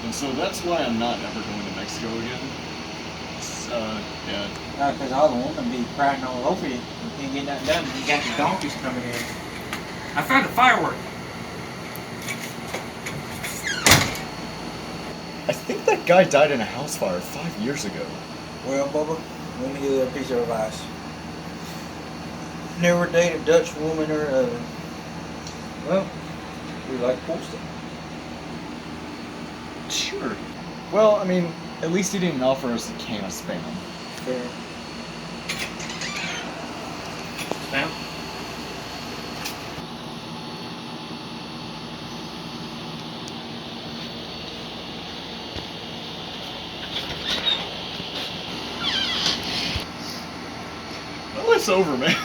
And so that's why I'm not ever going to Mexico again. Yeah. Because all the women be crying all over you. You can't get nothing done. You got the donkeys coming in. I found a firework. I think that guy died in a house fire 5 years ago. Well, Bubba, let me give you a piece of advice. Never date a Dutch woman or other. Well, we like Polston. Sure. Well, I mean, at least he didn't offer us a can of Spam. Fair. Spam? Well, it's over, man.